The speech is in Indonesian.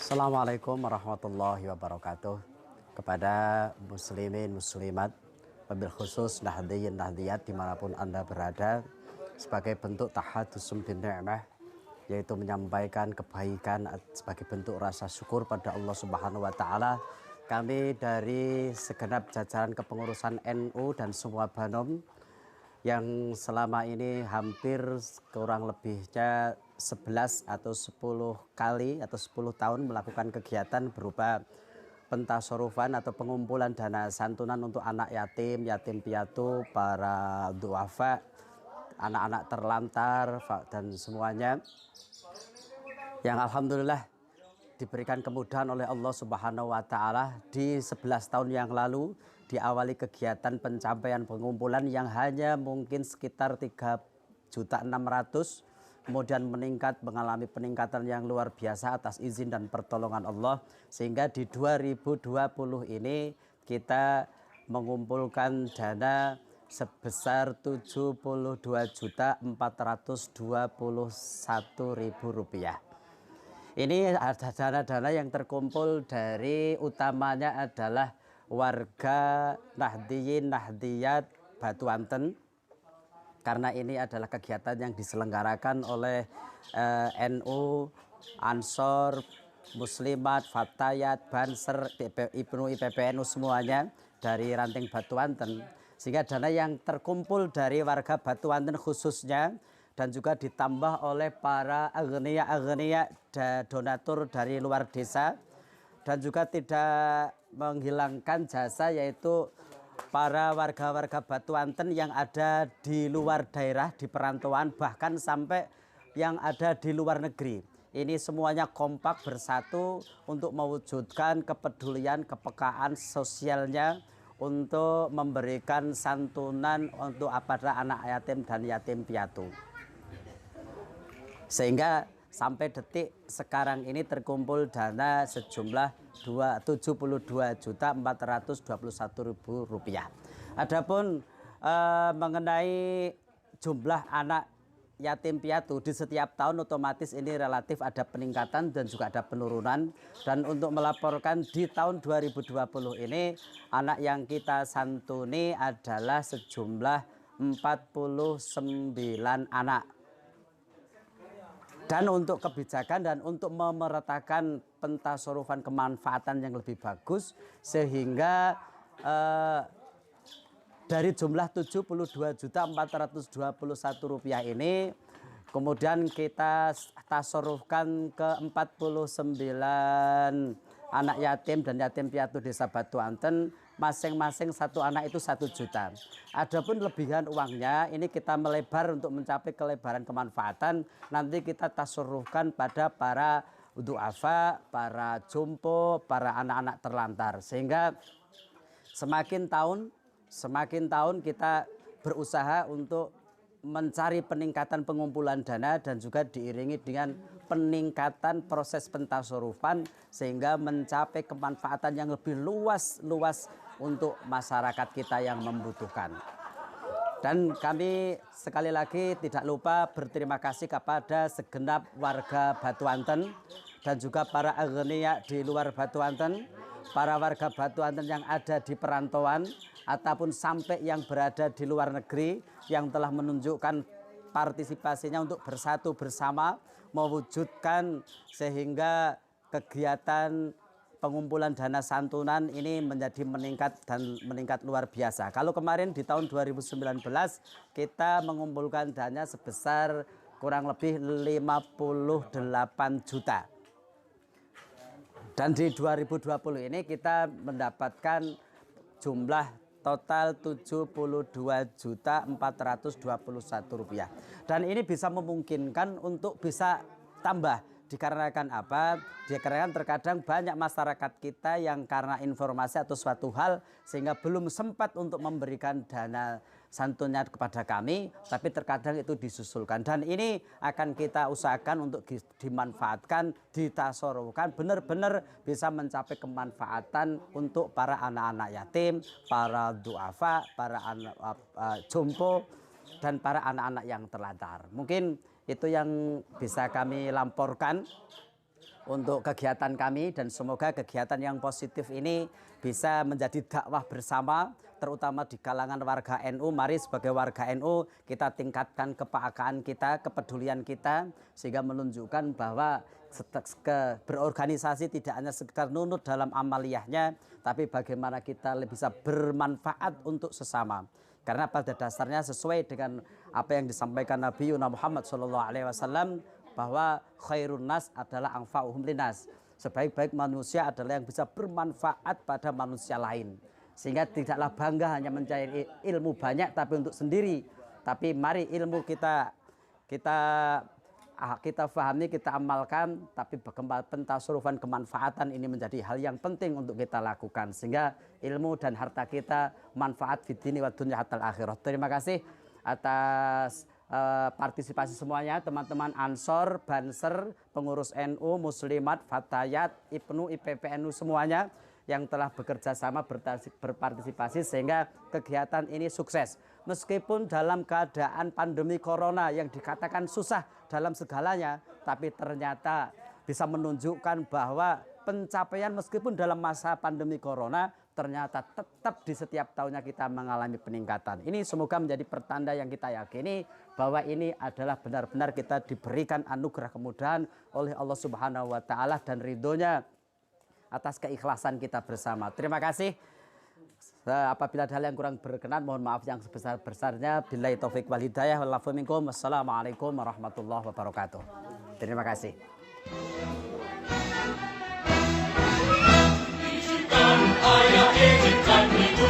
Assalamualaikum warahmatullahi wabarakatuh. Kepada muslimin muslimat, wabil khusus nahdiyin nahdiyat dimanapun Anda berada, sebagai bentuk tahadusum bin ni'mah, yaitu menyampaikan kebaikan sebagai bentuk rasa syukur pada Allah Subhanahu wa taala, kami dari segenap jajaran kepengurusan NU dan semua Banom yang selama ini hampir kurang lebihnya 11 atau 10 kali atau 10 tahun melakukan kegiatan berupa pentasorufan atau pengumpulan dana santunan untuk anak yatim, yatim piatu, para duafa, anak-anak terlantar dan semuanya yang alhamdulillah diberikan kemudahan oleh Allah Subhanahu wa taala. Di 11 tahun yang lalu diawali kegiatan pencapaian pengumpulan yang hanya mungkin sekitar 3.600.000, kemudian mengalami peningkatan yang luar biasa atas izin dan pertolongan Allah, sehingga di 2020 ini kita mengumpulkan dana sebesar Rp72.421.000. Ini ada dana-dana yang terkumpul dari utamanya adalah warga Nahdiyin Nahdiyat Batuanten, karena ini adalah kegiatan yang diselenggarakan oleh NU, Ansor, Muslimat, Fatayat, Banser, Ibnu IPPNU semuanya dari ranting Batuanten, sehingga dana yang terkumpul dari warga Batuanten khususnya dan juga ditambah oleh para agniya donatur dari luar desa, dan juga tidak menghilangkan jasa yaitu para warga-warga Batuanten yang ada di luar daerah, di perantauan, bahkan sampai yang ada di luar negeri. Ini semuanya kompak bersatu untuk mewujudkan kepedulian, kepekaan sosialnya untuk memberikan santunan untuk pada anak yatim dan yatim piatu. Sehingga sampai detik sekarang ini terkumpul dana sejumlah Rp72.421.000. Adapun mengenai jumlah anak yatim piatu di setiap tahun otomatis ini relatif ada peningkatan dan juga ada penurunan. Dan untuk melaporkan di tahun 2020 ini anak yang kita santuni adalah sejumlah 49 anak. Dan untuk kebijakan dan untuk memeratakan pentasorufan kemanfaatan yang lebih bagus, sehingga dari jumlah Rp72.421 ini kemudian kita tasorufkan ke 49 anak yatim dan yatim piatu desa Batuanten, masing-masing satu anak itu 1 juta. Adapun lebihan uangnya ini kita melebar untuk mencapai kelebaran kemanfaatan, nanti kita tasorufkan pada para duafa, para jompo, para anak-anak terlantar, sehingga semakin tahun kita berusaha untuk mencari peningkatan pengumpulan dana dan juga diiringi dengan peningkatan proses pentasorufan sehingga mencapai kemanfaatan yang lebih luas untuk masyarakat kita yang membutuhkan. Dan kami sekali lagi tidak lupa berterima kasih kepada segenap warga Batuanten dan juga para agniya di luar Batuanten, para warga Batuanten yang ada di perantauan ataupun sampai yang berada di luar negeri yang telah menunjukkan partisipasinya untuk bersatu bersama mewujudkan sehingga kegiatan pengumpulan dana santunan ini menjadi meningkat luar biasa. Kalau kemarin di tahun 2019 kita mengumpulkan dana sebesar kurang lebih 58 juta. Dan di 2020 ini kita mendapatkan jumlah total Rp72.421. Dan ini bisa memungkinkan untuk bisa tambah. Dikarenakan apa? Dikarenakan terkadang banyak masyarakat kita yang karena informasi atau suatu hal sehingga belum sempat untuk memberikan dana santunnya kepada kami, tapi terkadang itu disusulkan. Dan ini akan kita usahakan untuk dimanfaatkan, ditasorufkan, benar-benar bisa mencapai kemanfaatan untuk para anak-anak yatim, para duafa, para anak jompo, dan para anak-anak yang terlantar. Mungkin itu yang bisa kami lamporkan. untuk kegiatan kami, dan semoga kegiatan yang positif ini bisa menjadi dakwah bersama, terutama di kalangan warga NU. Mari sebagai warga NU kita tingkatkan kepekaan kita, kepedulian kita, sehingga menunjukkan bahwa berorganisasi tidak hanya sekedar nunut dalam amaliyahnya, tapi bagaimana kita bisa bermanfaat untuk sesama. Karena pada dasarnya sesuai dengan apa yang disampaikan Nabi Muhammad SAW, bahwa khairun nas adalah anfa'uhum linas. Sebaik-baik manusia adalah yang bisa bermanfaat pada manusia lain. Sehingga tidaklah bangga hanya mencari ilmu banyak tapi untuk sendiri. Tapi mari ilmu kita pahami, kita amalkan, tapi pentasarufan kemanfaatan ini menjadi hal yang penting untuk kita lakukan. Sehingga ilmu dan harta kita manfaat fid dini wa dunya hatal akhirah. Terima kasih atas partisipasi semuanya, teman-teman Ansor, Banser, pengurus NU, Muslimat, Fatayat, IPNU, IPPNU semuanya yang telah bekerja sama berpartisipasi sehingga kegiatan ini sukses. Meskipun dalam keadaan pandemi corona yang dikatakan susah dalam segalanya, tapi ternyata bisa menunjukkan bahwa pencapaian meskipun dalam masa pandemi corona ternyata tetap di setiap tahunnya kita mengalami peningkatan. Ini semoga menjadi pertanda yang kita yakini bahwa ini adalah benar-benar kita diberikan anugerah kemudahan oleh Allah Subhanahu wa taala dan ridhonya atas keikhlasan kita bersama. Terima kasih. Apabila ada hal yang kurang berkenan, mohon maaf yang sebesar-besarnya. Billahi taufik wal hidayah. Wallaahu minkum. Wassalamualaikum warahmatullahi wabarakatuh. Terima kasih. Ayah izinkan ibu